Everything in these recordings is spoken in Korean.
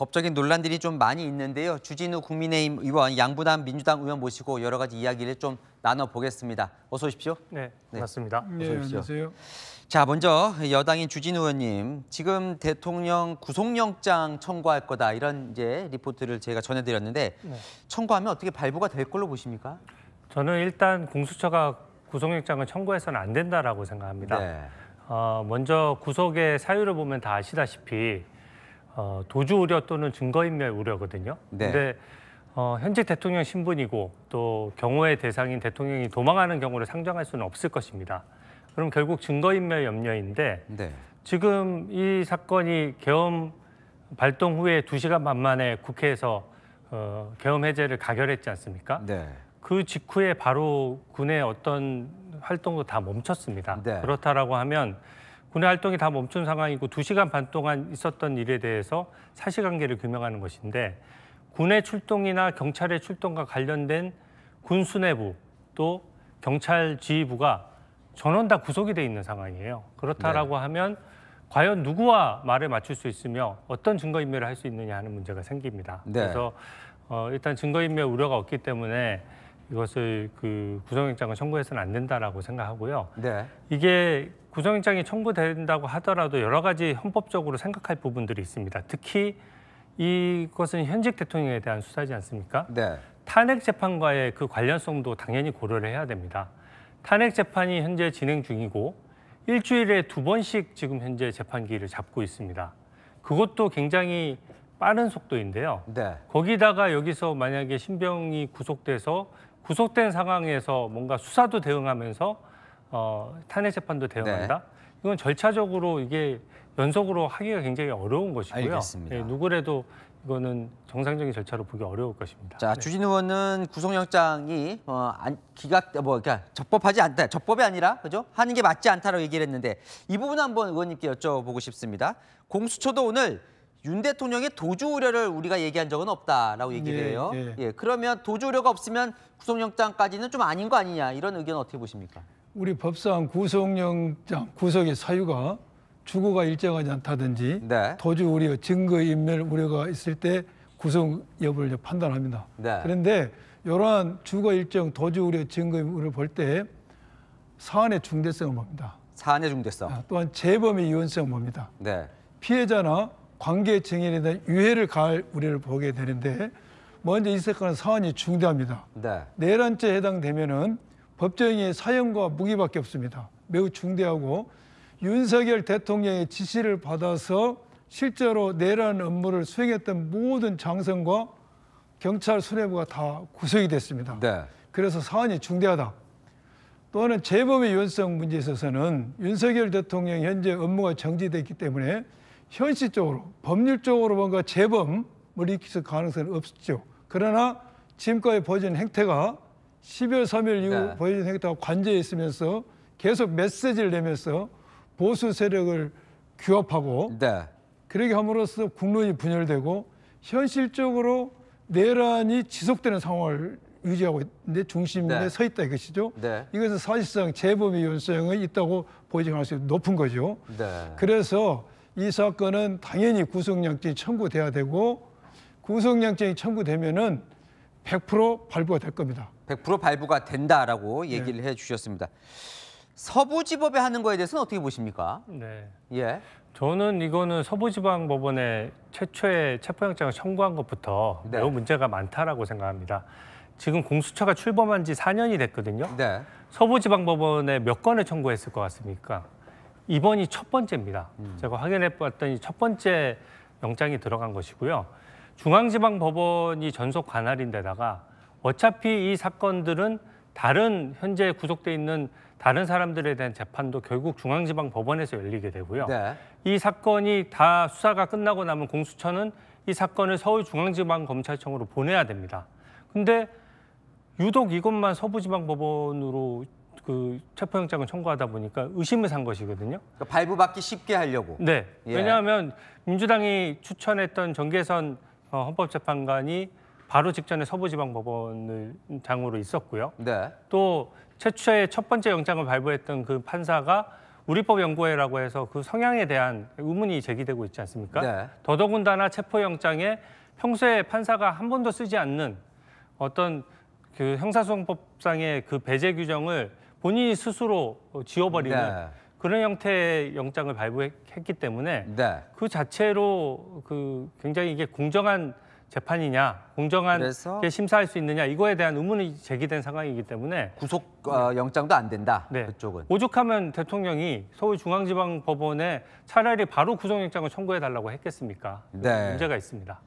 법적인 논란들이 좀 많이 있는데요. 주진우 국민의힘 의원, 양부남 민주당 의원 모시고 여러 가지 이야기를 좀 나눠보겠습니다. 어서 오십시오. 네, 네. 맞습니다. 어서 오십시오. 안녕하세요. 자, 먼저 여당인 주진우 의원님, 지금 대통령 구속영장 청구할 거다 이런 이제 리포트를 제가 전해드렸는데 네. 청구하면 어떻게 발부가 될 걸로 보십니까? 저는 일단 공수처가 구속영장을 청구해서는 안 된다라고 생각합니다. 네. 먼저 구속의 사유를 보면 다 아시다시피 도주 우려 또는 증거인멸 우려거든요. 네. 근데 현직 대통령 신분이고 또 경호의 대상인 대통령이 도망하는 경우를 상정할 수는 없을 것입니다. 그럼 결국 증거인멸 염려인데 네. 지금 이 사건이 계엄 발동 후에 2시간 반 만에 국회에서 계엄 해제를 가결했지 않습니까? 네. 그 직후에 바로 군의 어떤 활동도 다 멈췄습니다. 네. 그렇다라고 하면 군의 활동이 다 멈춘 상황이고 2시간 반 동안 있었던 일에 대해서 사실관계를 규명하는 것인데 군의 출동이나 경찰의 출동과 관련된 군 수뇌부 또 경찰 지휘부가 전원 다 구속이 돼 있는 상황이에요. 그렇다라고 하면 과연 누구와 말을 맞출 수 있으며 어떤 증거인멸을 할 수 있느냐 하는 문제가 생깁니다. 네. 그래서 일단 증거인멸 우려가 없기 때문에 이것을 구속영장을 청구해서는 안 된다라고 생각하고요. 네. 이게 구속영장이 청구된다고 하더라도 여러 가지 헌법적으로 생각할 부분들이 있습니다. 특히 이것은 현직 대통령에 대한 수사지 않습니까? 네. 탄핵 재판과의 그 관련성도 당연히 고려를 해야 됩니다. 탄핵 재판이 현재 진행 중이고 일주일에 2번씩 지금 현재 재판기를 잡고 있습니다. 그것도 굉장히 빠른 속도인데요. 네. 거기다가 여기서 만약에 신병이 구속된 상황에서 뭔가 수사도 대응하면서 탄핵 재판도 대응한다. 이건 절차적으로 이게 연속으로 하기가 굉장히 어려운 것이고요. 알겠습니다. 예, 누구라도 이거는 정상적인 절차로 보기 어려울 것입니다. 자, 네. 주진우 의원은 구속영장이 그러니까 적법하지 않다, 적법이 아니라 그죠? 하는 게 맞지 않다라고 얘기를 했는데 이 부분 한번 의원님께 여쭤보고 싶습니다. 공수처도 오늘 윤 대통령의 도주 우려를 우리가 얘기한 적은 없다라고 얘기를 해요. 예, 그러면 도주 우려가 없으면 구속영장까지는 좀 아닌 거 아니냐 이런 의견 어떻게 보십니까? 우리 법상 구속영장 구속의 사유가 주거가 일정하지 않다든지 네. 도주 우려, 증거인멸 우려가 있을 때 구속 여부를 판단합니다. 네. 그런데 이러한 주거 일정, 도주 우려, 증거인멸을 볼 때 사안의 중대성을 봅니다. 사안의 중대성. 또한 재범의 이원성을 봅니다. 네. 피해자나 관계 증인에 대한 유해를 가할 우려를 보게 되는데 먼저 이 사건은 사안이 중대합니다. 네. 내란죄에 해당되면은 법정의 사형과 무기밖에 없습니다. 매우 중대하고 윤석열 대통령의 지시를 받아서 실제로 내란 업무를 수행했던 모든 장성과 경찰 수뇌부가 다 구속이 됐습니다. 네. 그래서 사안이 중대하다. 또는 재범의 유연성 문제에 있어서는 윤석열 대통령 현재 업무가 정지됐기 때문에 현실적으로 법률적으로 뭔가 재범을 일으킬 가능성은 없죠. 그러나 지금까지 보여준 행태가 12월 3일 이후 보여준 행태가 관제에 있으면서 계속 메시지를 내면서 보수 세력을 규합하고 그렇게 함으로써 국론이 분열되고 현실적으로 내란이 지속되는 상황을 유지하고 있는데 중심에 서 있다 이것이죠. 이것은 사실상 재범의 위헌성이 있다고 보여질 가능성이 높은 거죠. 그래서 이 사건은 당연히 구속영장이 청구돼야 되고 구속영장이 청구되면은 100% 발부가 될 겁니다. 100% 발부가 된다라고 얘기를 해주셨습니다. 서부지법에 하는 거에 대해서는 어떻게 보십니까? 네. 예. 저는 이거는 서부지방법원에 최초의 체포영장을 청구한 것부터 매우 문제가 많다라고 생각합니다. 지금 공수처가 출범한 지 4년이 됐거든요. 서부지방법원에 몇 건을 청구했을 것 같습니까? 이번이 첫 번째입니다. 제가 확인해 봤더니 첫 번째 영장이 들어간 것이고요. 중앙지방법원이 전속 관할인데다가 어차피 이 사건들은 다른 현재 구속돼 있는 다른 사람들에 대한 재판도 결국 중앙지방법원에서 열리게 되고요. 이 사건이 다 수사가 끝나고 나면 공수처는 이 사건을 서울중앙지방검찰청으로 보내야 됩니다. 근데 유독 이것만 서부지방법원으로 체포영장을 청구하다 보니까 의심을 산 것이거든요. 그러니까 발부받기 쉽게 하려고. 네. 왜냐하면 민주당이 추천했던 정계선 헌법재판관이 바로 직전에 서부지방법원을 장으로 있었고요. 또 최초의 첫 번째 영장을 발부했던 그 판사가 우리법연구회라고 해서 그 성향에 대한 의문이 제기되고 있지 않습니까? 네. 더더군다나 체포영장에 평소에 판사가 한 번도 쓰지 않는 어떤 그 형사소송법상의 그 배제 규정을 본인이 스스로 지워버리는 네. 그런 형태의 영장을 발부했기 때문에 네. 그 자체로 그 굉장히 이게 공정한 재판이냐, 공정하게 그래서 심사할 수 있느냐 이거에 대한 의문이 제기된 상황이기 때문에 구속 영장도 안 된다. 네. 그쪽은. 오죽하면 대통령이 서울중앙지방법원에 차라리 바로 구속영장을 청구해달라고 했겠습니까? 네. 문제가 있습니다.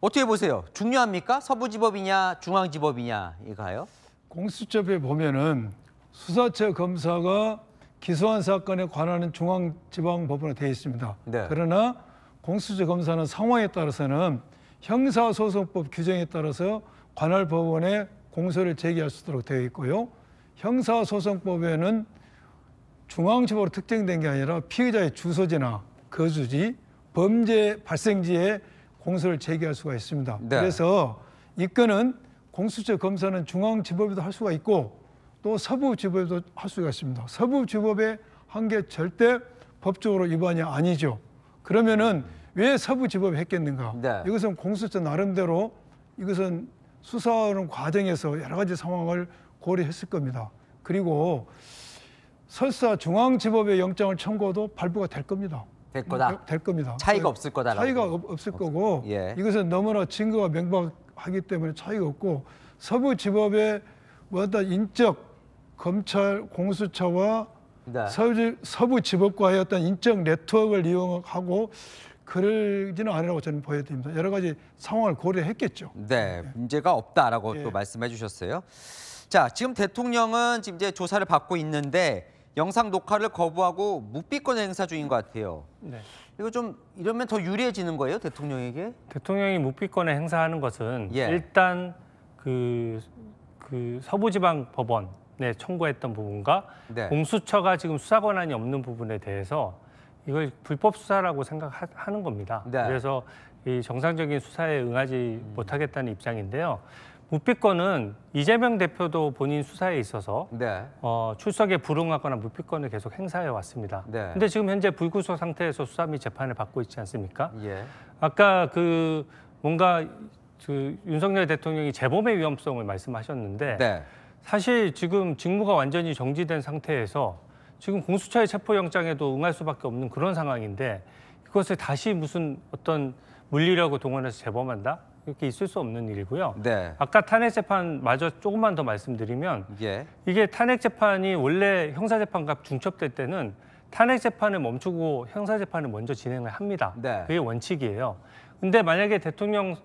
어떻게 보세요? 중요합니까? 서부지법이냐 중앙지법이냐 이거요? 공수처법에 보면은 수사처 검사가 기소한 사건에 관하는 중앙지방법원에 되어 있습니다. 네. 그러나 공수처 검사는 상황에 따라서는 형사소송법 규정에 따라서 관할 법원에 공소를 제기할 수 있도록 되어 있고요. 형사소송법에는 중앙지법으로 특정된 게 아니라 피의자의 주소지나 거주지, 범죄 발생지에 공소를 제기할 수가 있습니다. 네. 그래서 이 건은 공수처 검사는 중앙지법에도 할 수가 있고 또 서부지법에도 할 수가 있습니다. 서부지법의 한계 절대 법적으로 위반이 아니죠. 그러면은 왜 서부지법이 했겠는가? 네. 이것은 공수처 나름대로 이것은 수사하는 과정에서 여러 가지 상황을 고려했을 겁니다. 그리고 설사 중앙지법의 영장을 청구해도 발부가 될 겁니다. 될 거다. 될 겁니다. 차이가 없을 거다라고. 차이가 없을 거고 예. 이것은 너무나 증거가 명백하기 때문에 차이가 없고 서부지법의 어떤 인적 검찰 공수처와 네. 서부지법과의 어떤 인적 네트워크를 이용하고 그러지는 않으라고 저는 보여드립니다. 여러 가지 상황을 고려했겠죠. 네, 문제가 없다라고 예. 또 말씀해 주셨어요. 자, 지금 대통령은 지금 이제 조사를 받고 있는데 영상 녹화를 거부하고 묵비권 행사 중인 것 같아요. 네. 이거 좀 이러면 더 유리해지는 거예요, 대통령에게? 대통령이 묵비권을 행사하는 것은 예. 일단 그 서부지방법원에 청구했던 부분과 네. 공수처가 지금 수사 권한이 없는 부분에 대해서 이걸 불법 수사라고 생각하는 겁니다. 네. 그래서 이 정상적인 수사에 응하지 못하겠다는 입장인데요. 묵비권은 이재명 대표도 본인 수사에 있어서 네. 출석에 불응하거나 묵비권을 계속 행사해 왔습니다. 네. 근데 지금 현재 불구속 상태에서 수사 및 재판을 받고 있지 않습니까? 예. 아까 뭔가 윤석열 대통령이 재범의 위험성을 말씀하셨는데 네. 사실 지금 직무가 완전히 정지된 상태에서 지금 공수처의 체포영장에도 응할 수밖에 없는 그런 상황인데 이것을 다시 무슨 어떤 물리력을 동원해서 재범한다? 이렇게 있을 수 없는 일이고요. 네. 아까 탄핵재판마저 조금만 더 말씀드리면 예. 이게 탄핵재판이 원래 형사재판과 중첩될 때는 탄핵재판을 멈추고 형사재판을 먼저 진행을 합니다. 네. 그게 원칙이에요. 근데 만약에 대통령에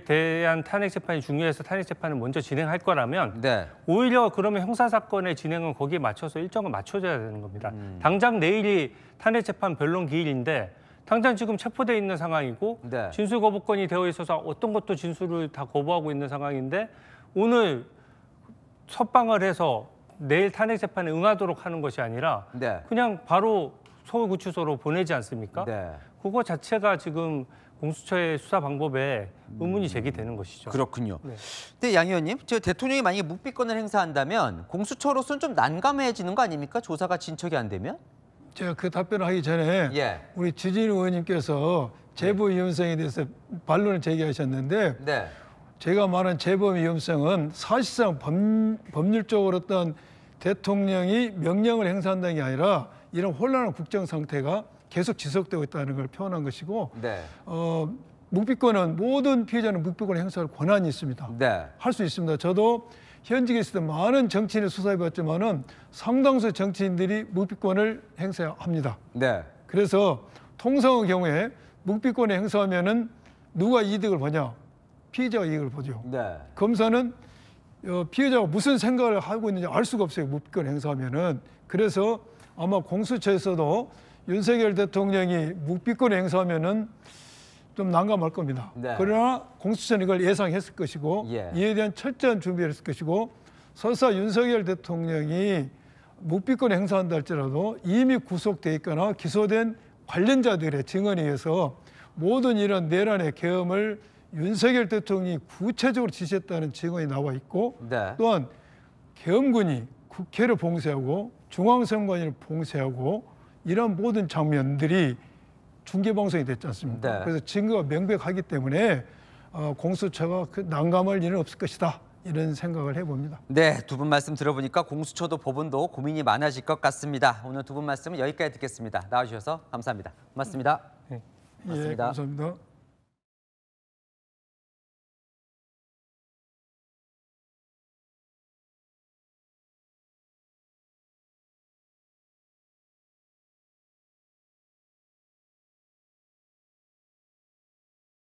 대한 탄핵재판이 중요해서 탄핵재판을 먼저 진행할 거라면 네. 오히려 그러면 형사사건의 진행은 거기에 맞춰서 일정을 맞춰줘야 되는 겁니다. 당장 내일이 탄핵재판 변론 기일인데 당장 지금 체포돼 있는 상황이고 네. 진술 거부권이 되어 있어서 어떤 것도 진술을 다 거부하고 있는 상황인데 오늘 석방을 해서 내일 탄핵재판에 응하도록 하는 것이 아니라 네. 그냥 바로 서울구치소로 보내지 않습니까? 네. 그거 자체가 지금 공수처의 수사 방법에 의문이 제기되는 것이죠. 그렇군요. 네. 근데 양 의원님, 저 대통령이 만약에 묵비권을 행사한다면 공수처로서는 좀 난감해지는 거 아닙니까? 조사가 진척이 안 되면? 제가 그 답변을 하기 전에 예. 우리 주진우 의원님께서 재범 위험성에 대해서 반론을 제기하셨는데 네. 제가 말한 재범 위험성은 사실상 법률적으로 어떤 대통령이 명령을 행사한다는 게 아니라 이런 혼란한 국정 상태가 계속 지속되고 있다는 걸 표현한 것이고 네. 묵비권은 모든 피해자는 묵비권 행사할 권한이 있습니다. 네. 할 수 있습니다. 저도 현직에 있을 때 많은 정치인을 수사해봤지만은 상당수 정치인들이 묵비권을 행사합니다. 네. 그래서 통상의 경우에 묵비권을 행사하면은 누가 이득을 보냐? 피해자가 이익을 보죠. 네. 검사는 피해자가 무슨 생각을 하고 있는지 알 수가 없어요. 묵비권 행사하면은. 그래서 아마 공수처에서도 윤석열 대통령이 묵비권 행사하면은 좀 난감할 겁니다. 네. 그러나 공수처는 이걸 예상했을 것이고 예. 이에 대한 철저한 준비를 했을 것이고 설사 윤석열 대통령이 묵비권 행사한다 할지라도 이미 구속돼 있거나 기소된 관련자들의 증언에 의해서 모든 이런 내란의 계엄을 윤석열 대통령이 구체적으로 지시했다는 증언이 나와 있고 네. 또한 계엄군이 국회를 봉쇄하고 중앙선관위를 봉쇄하고 이런 모든 장면들이 중계 방송이 됐지 않습니까? 네. 그래서 증거가 명백하기 때문에 공수처가 그 난감할 일은 없을 것이다. 이런 생각을 해봅니다. 네, 두 분 말씀 들어보니까 공수처도 법원도 고민이 많아질 것 같습니다. 오늘 두 분 말씀은 여기까지 듣겠습니다. 나와주셔서 감사합니다. 고맙습니다. 예, 고맙습니다. 감사합니다.